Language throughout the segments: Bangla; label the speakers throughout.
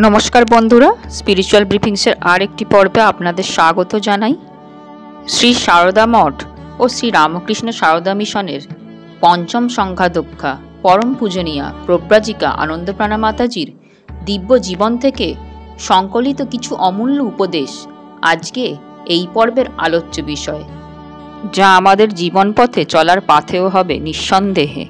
Speaker 1: নমস্কার বন্ধুরা, স্পিরিচুয়াল ব্রিফিংসের আরেকটি পর্বে আপনাদের স্বাগত জানাই। শ্রী সারদা মঠ ও শ্রী রামকৃষ্ণ সারদা মিশনের পঞ্চম সংঘাধ্যক্ষা পরম পূজনীয়া প্রব্রাজিকা আনন্দপ্রাণা মাতাজির দিব্য জীবন থেকে সংকলিত কিছু অমূল্য উপদেশ আজকে এই পর্বের আলোচ্য বিষয়, যা আমাদের জীবন পথে চলার পাথেয় হবে নিঃসন্দেহে।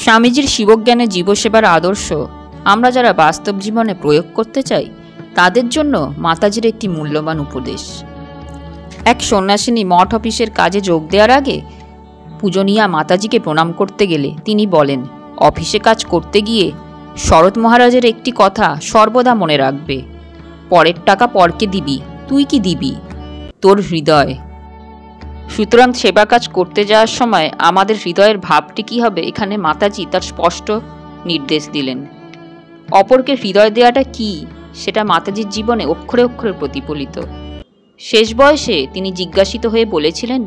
Speaker 1: স্বামীজির শিবজ্ঞানে জীবসেবার আদর্শ আমরা যারা বাস্তব জীবনে প্রয়োগ করতে চাই তাদের জন্য মাতাজির একটি মূল্যবান উপদেশ। এক সন্ন্যাসিনী মঠ অফিসের কাজে যোগ দেওয়ার আগে পূজনীয়া মাতাজিকে প্রণাম করতে গেলে তিনি বলেন, অফিসে কাজ করতে গিয়ে শরৎ মহারাজের একটি কথা সর্বদা মনে রাখবে, পরের টাকা পরকে দিবি, তুই কি দিবি? তোর হৃদয়। সুতরাং সেবা কাজ করতে যাওয়ার সময় আমাদের হৃদয়ের ভাবটি কী হবে, এখানে মাতাজি তার স্পষ্ট নির্দেশ দিলেন। অপরকে হৃদয় দেওয়াটা কি, সেটা মাতাজির জীবনে অক্ষরে অক্ষরে প্রতিফলিত। শেষ বয়সে তিনি জিজ্ঞাসিত হয়ে বলেছিলেন,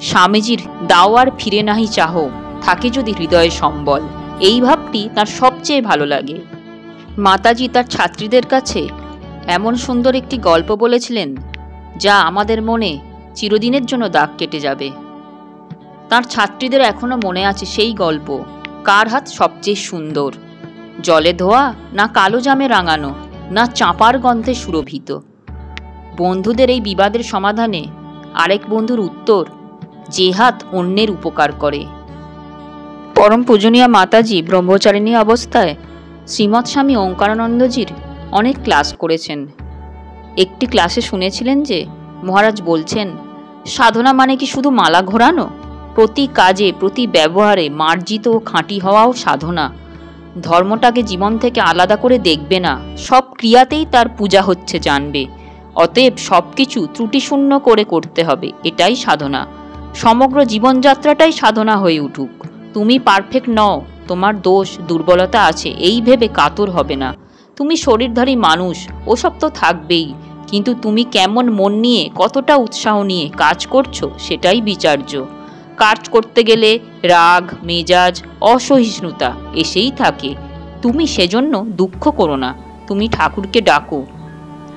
Speaker 1: স্বামীজির দাও আর ফিরে নাহি চাহ, থাকে যদি হৃদয়ে সম্বল। এই ভাবটি তার সবচেয়ে ভালো লাগে। মাতাজি তার ছাত্রীদের কাছে এমন সুন্দর একটি গল্প বলেছিলেন যা আমাদের মনে চিরদিনের জন্য দাগ কেটে যাবে। তার ছাত্রীদের এখনো মনে আছে সেই গল্প, কার হাত সবচেয়ে সুন্দর, জলে ধোয়া না কালো জামে রাঙানো না চাঁপার গন্ধে সুরভিত। বন্ধুদের এই বিবাদের সমাধানে আরেক বন্ধুর উত্তর, যে হাত অন্যের উপকার করে। পরম পূজনীয়া মাতাজি ব্রহ্মচারিণী অবস্থায় শ্রীমৎ স্বামী ওঙ্কারানন্দজির অনেক ক্লাস করেছেন। একটি ক্লাসে শুনেছিলেন যে মহারাজ বলছেন, সাধনা মানে কি শুধু মালা ঘোরানো? প্রতি কাজে প্রতি ব্যবহারে মার্জিত ও খাঁটি হওয়াও সাধনা। ধর্মটাকে জীবন থেকে আলাদা করে দেখবে না, সব ক্রিয়াতেই তার পূজা হচ্ছে জানবে। অতএব সব কিছু ত্রুটিশূন্য করে করতে হবে, এটাই সাধনা। সমগ্র জীবনযাত্রাটাই সাধনা হয়ে উঠুক। তুমি পারফেক্ট নও, তোমার দোষ দুর্বলতা আছে, এই ভেবে কাতর হবে না। তুমি শরীরধারী মানুষ, ওসব তো থাকবেই, কিন্তু তুমি কেমন মন নিয়ে, কতটা উৎসাহ নিয়ে কাজ করছো সেটাই বিচার্য। কাজ করতে গেলে রাগ, মেজাজ, অসহিষ্ণুতা এসেই থাকে। তুমি সেজন্য দুঃখ করো না, তুমি ঠাকুরকে ডাকো,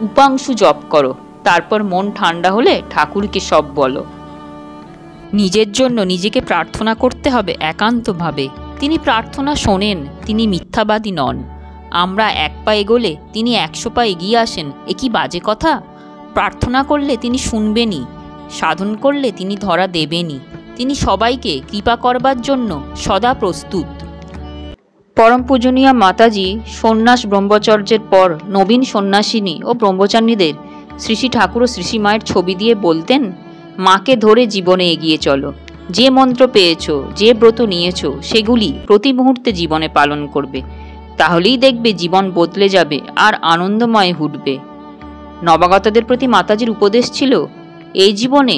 Speaker 1: উপাংশু জপ করো, তারপর মন ঠান্ডা হলে ঠাকুরকে সব বলো। নিজের জন্য নিজেকে প্রার্থনা করতে হবে একান্তভাবে। তিনি প্রার্থনা শোনেন, তিনি মিথ্যাবাদী নন। আমরা এক পা এগোলে তিনি 100 পা এগিয়ে আসেন, এ কি বাজে কথা? প্রার্থনা করলে তিনি শুনবেনই, সাধন করলে তিনি ধরা দেবেনই। তিনি সবাইকে কৃপা করবার জন্য সদা প্রস্তুত। পরম পূজনীয়া মাতাজি সন্ন্যাস ব্রহ্মচর্যের পর নবীন সন্ন্যাসিনী ও ব্রহ্মচারিণীদের শ্রী শ্রী ঠাকুর ও শ্রী শ্রী মায়ের ছবি দিয়ে বলতেন, মাকে ধরে জীবনে এগিয়ে চলো। যে মন্ত্র পেয়েছ, যে ব্রত নিয়েছ, সেগুলি প্রতি মুহূর্তে জীবনে পালন করবে। তাহলেই দেখবে জীবন বদলে যাবে আর আনন্দময় উঠবে। নবাগতদের প্রতি মাতাজির উপদেশ ছিল, এই জীবনে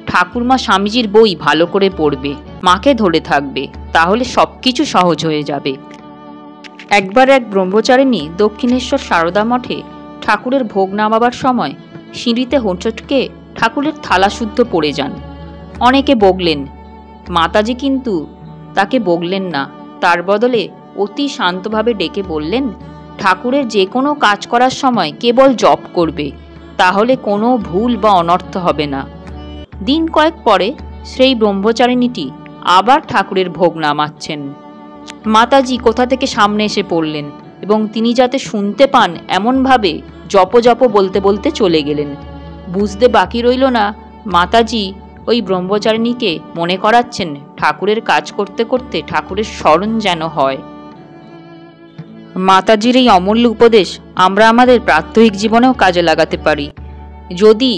Speaker 1: ঠাকুরমা স্বামীজির বই ভালো করে পড়বে, মাকে ধরে থাকবে, তাহলে সব কিছু সহজ হয়ে যাবে। একবার এক ব্রহ্মচারিণী দক্ষিণেশ্বর সারদা মঠে ঠাকুরের ভোগ নামাবার সময় সিঁড়িতে হোঁচটকে ঠাকুরের থালা শুদ্ধ পড়ে যান। অনেকে বকলেন, মাতাজি কিন্তু তাকে বকলেন না, তার বদলে অতি শান্তভাবে ডেকে বললেন, ঠাকুরের যে কোনো কাজ করার সময় কেবল জপ করবে, তাহলে কোনো ভুল বা অনর্থ হবে না। দিন কয়েক পরে সেই ব্রহ্মচারিণীটি আবার ঠাকুরের ভোগ নামাচ্ছেন। মাতাজি কোথা থেকে সামনে এসে পড়লেন এবং তিনি যাতে শুনতে পান এমনভাবে জপ জপ বলতে বলতে চলে গেলেন। বুঝতে বাকি রইল না, মাতাজি ওই ব্রহ্মচারিণীকে মনে করাচ্ছেন ঠাকুরের কাজ করতে করতে ঠাকুরের স্মরণ যেন হয়। মাতাজির এই অমূল্য উপদেশ আমরা আমাদের প্রাত্যহিক জীবনেও কাজে লাগাতে পারি। যদি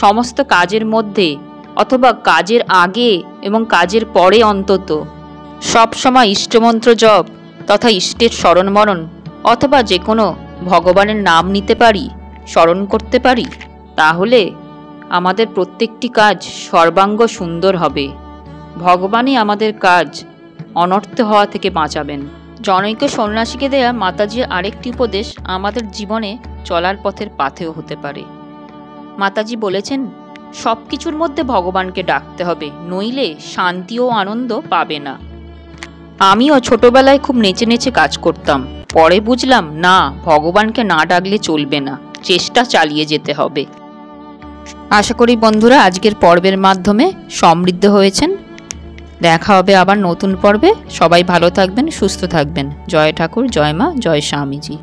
Speaker 1: সমস্ত কাজের মধ্যে অথবা কাজের আগে এবং কাজের পরে অন্তত সবসময় ইষ্টমন্ত্র জপ তথা ইষ্টের স্মরণমরণ অথবা যে কোনো ভগবানের নাম নিতে পারি, স্মরণ করতে পারি, তাহলে আমাদের প্রত্যেকটি কাজ সর্বাঙ্গ সুন্দর হবে। ভগবানই আমাদের কাজ অনর্থ হওয়া থেকে বাঁচাবেন। জনৈক সন্ন্যাসীকে দেয়া মাতাজির আরেকটি উপদেশ আমাদের জীবনে চলার পথের পাথেয় হতে পারে। মাতাজি বলেছেন, সব কিছুর মধ্যে ভগবানকে ডাকতে হবে, নইলে শান্তি ও আনন্দ পাবে না। আমিও ছোটবেলায় খুব নেচে নেচে কাজ করতাম, পরে বুঝলাম না, ভগবানকে না ডাকলে চলবে না, চেষ্টা চালিয়ে যেতে হবে। আশা করি বন্ধুরা আজকের পর্বের মাধ্যমে সমৃদ্ধ হয়েছেন। দেখা হবে আবার নতুন পর্বে। সবাই ভালো থাকবেন, সুস্থ থাকবেন। জয় ঠাকুর, জয় মা, জয় স্বামীজি।